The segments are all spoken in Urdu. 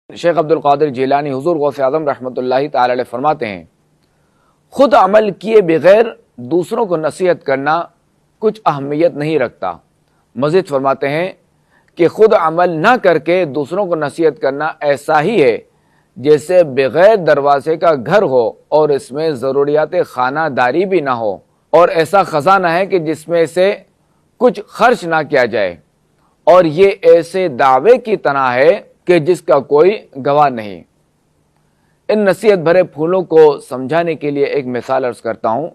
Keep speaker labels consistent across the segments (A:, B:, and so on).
A: شیخ عبد القادر جیلانی حضور غوث اعظم رحمۃ اللہ تعالی علیہ فرماتے ہیں، خود عمل کیے بغیر دوسروں کو نصیحت کرنا کچھ اہمیت نہیں رکھتا۔ مزید فرماتے ہیں کہ خود عمل نہ کر کے دوسروں کو نصیحت کرنا ایسا ہی ہے جیسے بغیر دروازے کا گھر ہو اور اس میں ضروریات خانہ داری بھی نہ ہو، اور ایسا خزانہ ہے کہ جس میں سے کچھ خرچ نہ کیا جائے، اور یہ ایسے دعوے کی طرح ہے کہ جس کا کوئی گواہ نہیں۔ ان نصیحت بھرے پھولوں کو سمجھانے کے لیے ایک مثال عرض کرتا ہوں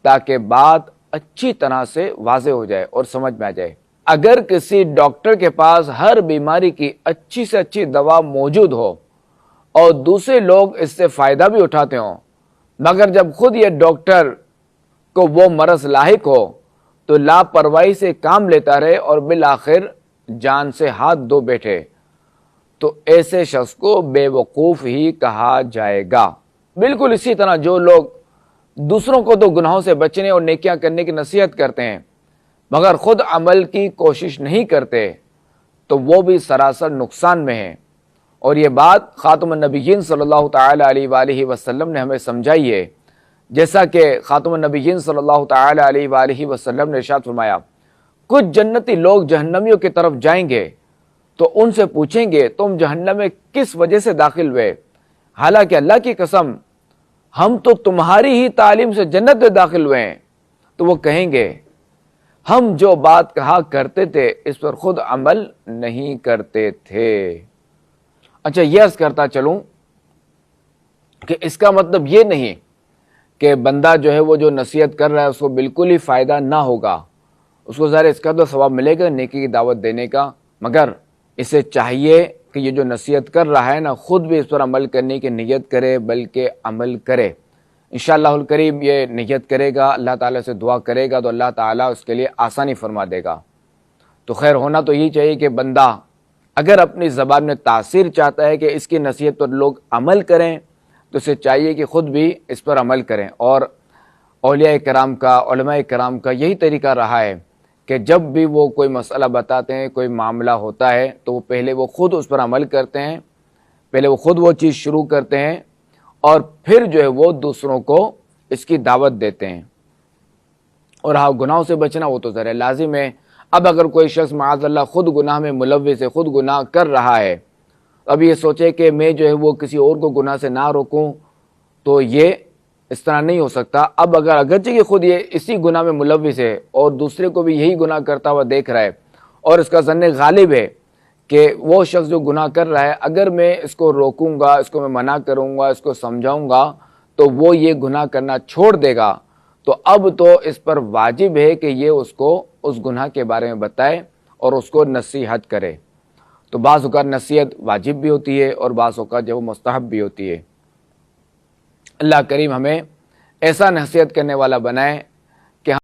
A: تاکہ بات اچھی طرح سے واضح ہو جائے اور سمجھ میں آ جائے۔ اگر کسی ڈاکٹر کے پاس ہر بیماری کی اچھی سے اچھی دوا موجود ہو اور دوسرے لوگ اس سے فائدہ بھی اٹھاتے ہوں، مگر جب خود یہ ڈاکٹر کو وہ مرض لاحق ہو تو لاپرواہی سے کام لیتا رہے اور بالآخر جان سے ہاتھ دھو بیٹھے، تو ایسے شخص کو بے وقوف ہی کہا جائے گا۔ بالکل اسی طرح جو لوگ دوسروں کو تو گناہوں سے بچنے اور نیکیاں کرنے کی نصیحت کرتے ہیں مگر خود عمل کی کوشش نہیں کرتے، تو وہ بھی سراسر نقصان میں ہیں۔ اور یہ بات خاتم النبیین صلی اللہ تعالی علیہ وآلہ وسلم نے ہمیں سمجھائی ہے، جیسا کہ خاتم النبیین صلی اللہ تعالی علیہ وآلہ وسلم نے ارشاد فرمایا، کچھ جنتی لوگ جہنمیوں کی طرف جائیں گے تو ان سے پوچھیں گے تم جہنم میں کس وجہ سے داخل ہوئے؟ حالانکہ اللہ کی قسم ہم تو تمہاری ہی تعلیم سے جنت میں داخل ہوئے ہیں۔ تو وہ کہیں گے ہم جو بات کہا کرتے تھے اس پر خود عمل نہیں کرتے تھے۔ اچھا، یہ عرض کرتا چلوں کہ اس کا مطلب یہ نہیں کہ بندہ جو ہے وہ جو نصیحت کر رہا ہے اس کو بالکل ہی فائدہ نہ ہوگا، اس کو ظاہر اس کا تو ثواب ملے گا نیکی کی دعوت دینے کا، مگر اسے چاہیے کہ یہ جو نصیحت کر رہا ہے نا خود بھی اس پر عمل کرنے کی نیت کرے، بلکہ عمل کرے۔ انشاءاللہ الکریم یہ نیت کرے گا، اللہ تعالیٰ سے دعا کرے گا تو اللہ تعالیٰ اس کے لیے آسانی فرما دے گا۔ تو خیر ہونا تو یہی چاہیے کہ بندہ اگر اپنی زبان میں تاثیر چاہتا ہے کہ اس کی نصیحت پر لوگ عمل کریں تو اسے چاہیے کہ خود بھی اس پر عمل کریں۔ اور اولیاء کرام کا، علماء کرام کا یہی طریقہ رہا ہے کہ جب بھی وہ کوئی مسئلہ بتاتے ہیں، کوئی معاملہ ہوتا ہے تو وہ پہلے وہ خود اس پر عمل کرتے ہیں، پہلے وہ خود وہ چیز شروع کرتے ہیں اور پھر جو ہے وہ دوسروں کو اس کی دعوت دیتے ہیں۔ اور ہاں، گناہوں سے بچنا وہ تو ذرا لازم ہے۔ اب اگر کوئی شخص معاذ اللہ خود گناہ میں ملوث ہے، خود گناہ کر رہا ہے، اب یہ سوچے کہ میں جو ہے وہ کسی اور کو گناہ سے نہ روکوں، تو یہ اس طرح نہیں ہو سکتا۔ اب اگر اگرچہ کہ خود یہ اسی گناہ میں ملوث ہے اور دوسرے کو بھی یہی گناہ کرتا ہوا دیکھ رہا ہے اور اس کا ظن غالب ہے کہ وہ شخص جو گناہ کر رہا ہے اگر میں اس کو روکوں گا، اس کو میں منع کروں گا، اس کو سمجھاؤں گا تو وہ یہ گناہ کرنا چھوڑ دے گا، تو اب تو اس پر واجب ہے کہ یہ اس کو اس گناہ کے بارے میں بتائے اور اس کو نصیحت کرے۔ تو بعض اوقات نصیحت واجب بھی ہوتی ہے اور بعض اوقات جو مستحب بھی ہوتی ہے۔ اللہ کریم ہمیں ایسا نصیحت کرنے والا بنائے